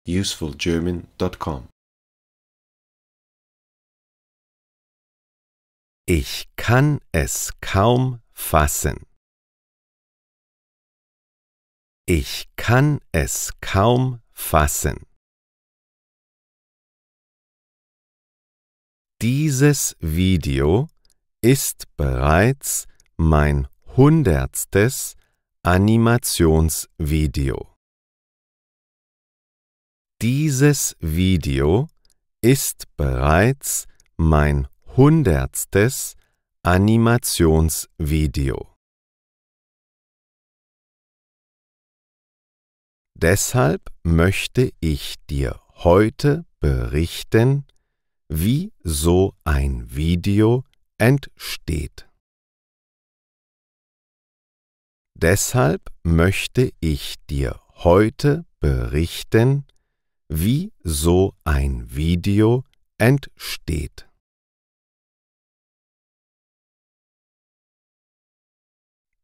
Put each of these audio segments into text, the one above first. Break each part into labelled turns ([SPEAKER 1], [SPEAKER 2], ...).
[SPEAKER 1] usefulgerman.com.
[SPEAKER 2] Ich kann es kaum fassen. Ich kann es kaum fassen. Dieses Video ist bereits mein 100. Animationsvideo. Dieses Video ist bereits mein 100. Animationsvideo. Deshalb möchte ich dir heute berichten, wie so ein Video entsteht. Deshalb möchte ich dir heute berichten, wie so ein Video entsteht.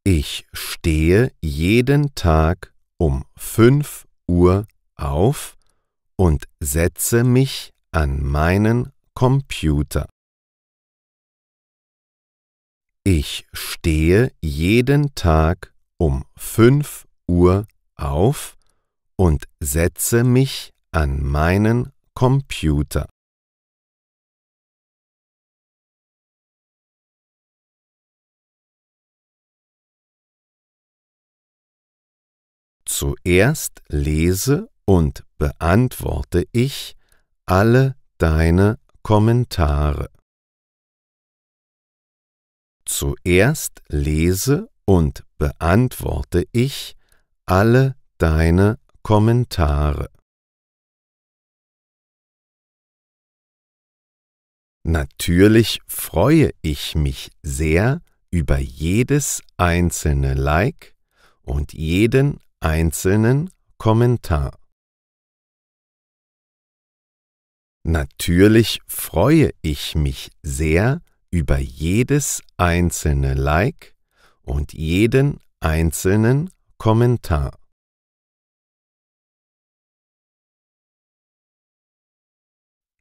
[SPEAKER 2] Ich stehe jeden Tag um 5 Uhr auf und setze mich an meinen Computer. Ich stehe jeden Tag um 5 Uhr auf und setze mich an meinen Computer. Zuerst lese und beantworte ich alle deine Kommentare. Zuerst lese und beantworte ich alle deine Kommentare. Natürlich freue ich mich sehr über jedes einzelne Like und jeden einzelnen Kommentar. Natürlich freue ich mich sehr über jedes einzelne Like und jeden einzelnen Kommentar.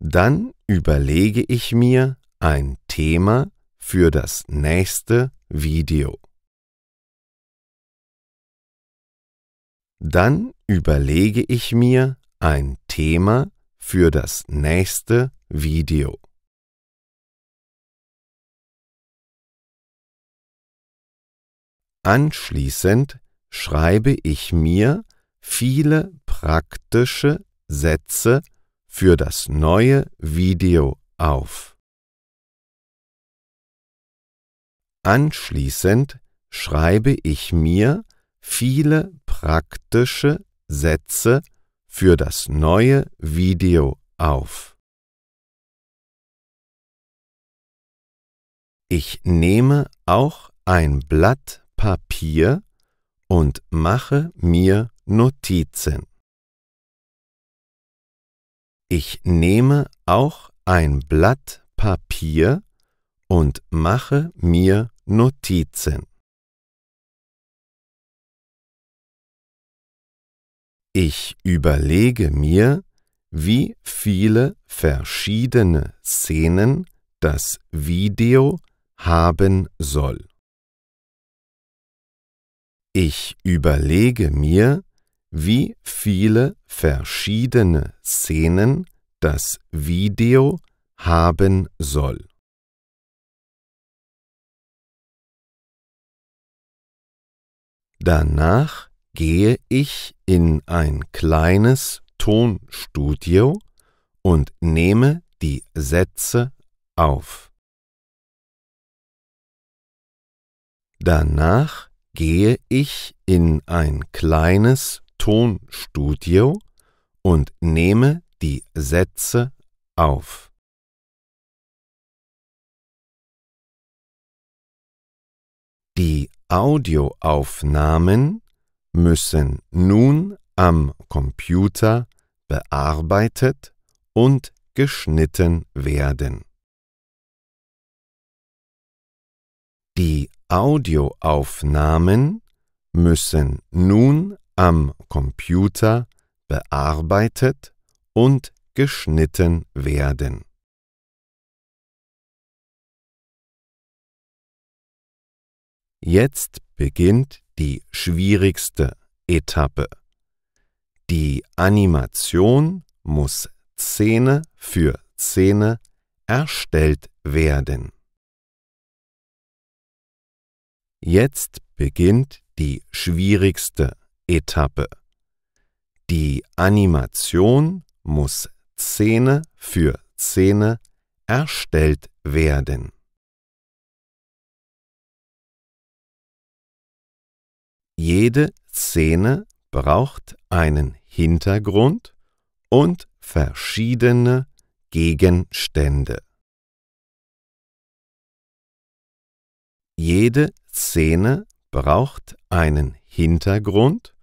[SPEAKER 2] Dann überlege ich mir ein Thema für das nächste Video. Dann überlege ich mir ein Thema für das nächste Video. Anschließend schreibe ich mir viele praktische Sätze für das neue Video auf. Anschließend schreibe ich mir viele praktische Sätze für das neue Video auf. Ich nehme auch ein Blatt Papier und mache mir Notizen. Ich nehme auch ein Blatt Papier und mache mir Notizen. Ich überlege mir, wie viele verschiedene Szenen das Video haben soll. Ich überlege mir, wie viele verschiedene Szenen das Video haben soll. Danach gehe ich in ein kleines Tonstudio und nehme die Sätze auf. Danach gehe ich in ein kleines Tonstudio und nehme die Sätze auf. Die Audioaufnahmen müssen nun am Computer bearbeitet und geschnitten werden. Die Audioaufnahmen müssen nun am Computer bearbeitet und geschnitten werden. Jetzt beginnt die schwierigste Etappe. Die Animation muss Szene für Szene erstellt werden. Jetzt beginnt die schwierigste Etappe. Die Animation muss Szene für Szene erstellt werden. Jede Szene braucht einen Hintergrund und verschiedene Gegenstände. Jede Szene braucht einen Hintergrund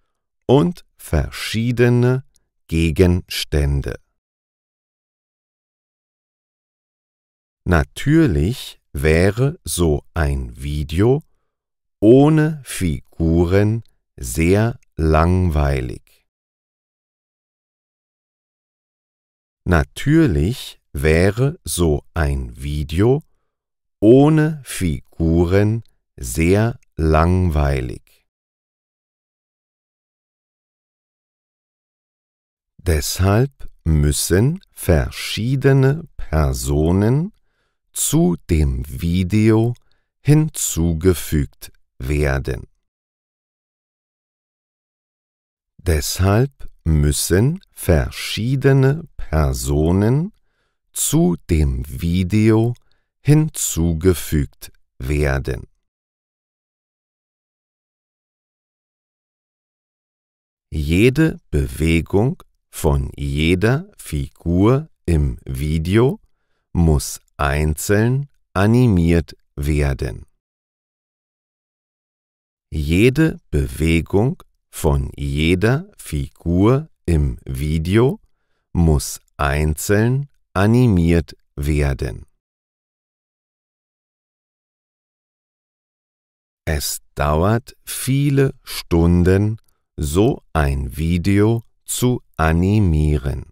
[SPEAKER 2] und verschiedene Gegenstände. Natürlich wäre so ein Video ohne Figuren sehr langweilig. Natürlich wäre so ein Video ohne Figuren sehr langweilig. Deshalb müssen verschiedene Personen zu dem Video hinzugefügt werden. Deshalb müssen verschiedene Personen zu dem Video hinzugefügt werden. Jede Bewegung von jeder Figur im Video muss einzeln animiert werden. Jede Bewegung von jeder Figur im Video muss einzeln animiert werden. Es dauert viele Stunden, so ein Video zu animieren.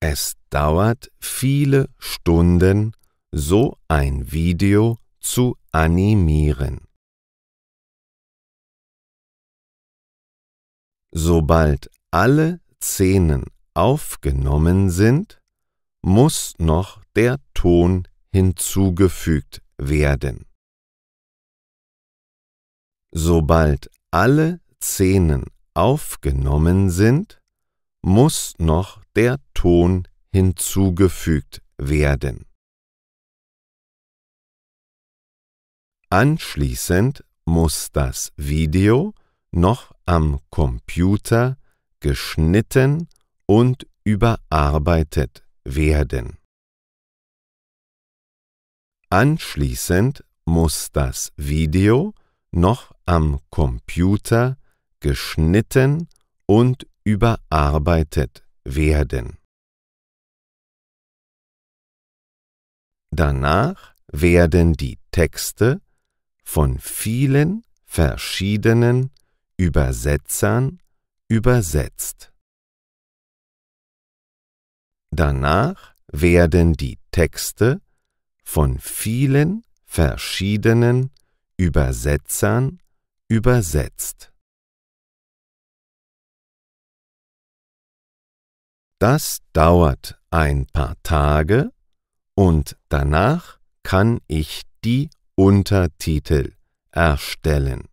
[SPEAKER 2] Es dauert viele Stunden, so ein Video zu animieren. Sobald alle Szenen aufgenommen sind, muss noch der Ton hinzugefügt werden. Sobald alle Szenen aufgenommen sind, muss noch der Ton hinzugefügt werden. Anschließend muss das Video noch am Computer geschnitten und überarbeitet werden. Anschließend muss das Video noch am Computer geschnitten und überarbeitet werden. Danach werden die Texte von vielen verschiedenen Übersetzern übersetzt. Danach werden die Texte von vielen verschiedenen Übersetzern übersetzt. Das dauert ein paar Tage und danach kann ich die Untertitel erstellen.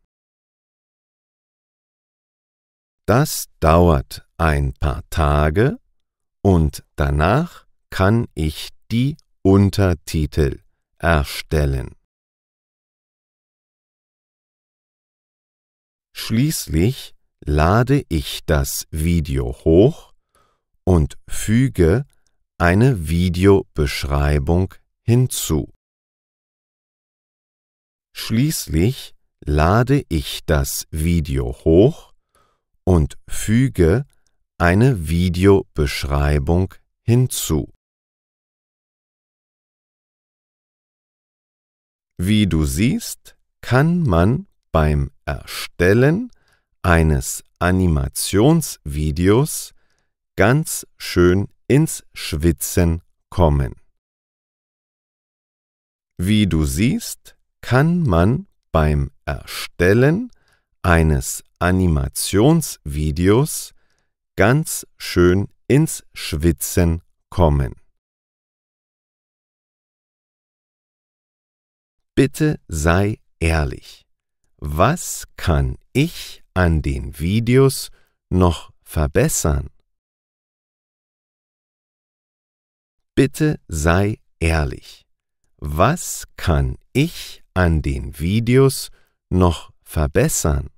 [SPEAKER 2] Das dauert ein paar Tage und danach kann ich die Untertitel erstellen. Schließlich lade ich das Video hoch und füge eine Videobeschreibung hinzu. Schließlich lade ich das Video hoch und füge eine Videobeschreibung hinzu. Wie du siehst, kann man beim Erstellen eines Animationsvideos ganz schön ins Schwitzen kommen. Wie du siehst, kann man beim Erstellen eines Animationsvideos ganz schön ins Schwitzen kommen. Bitte sei ehrlich. Was kann ich an den Videos noch verbessern? Bitte sei ehrlich. Was kann ich an den Videos noch verbessern?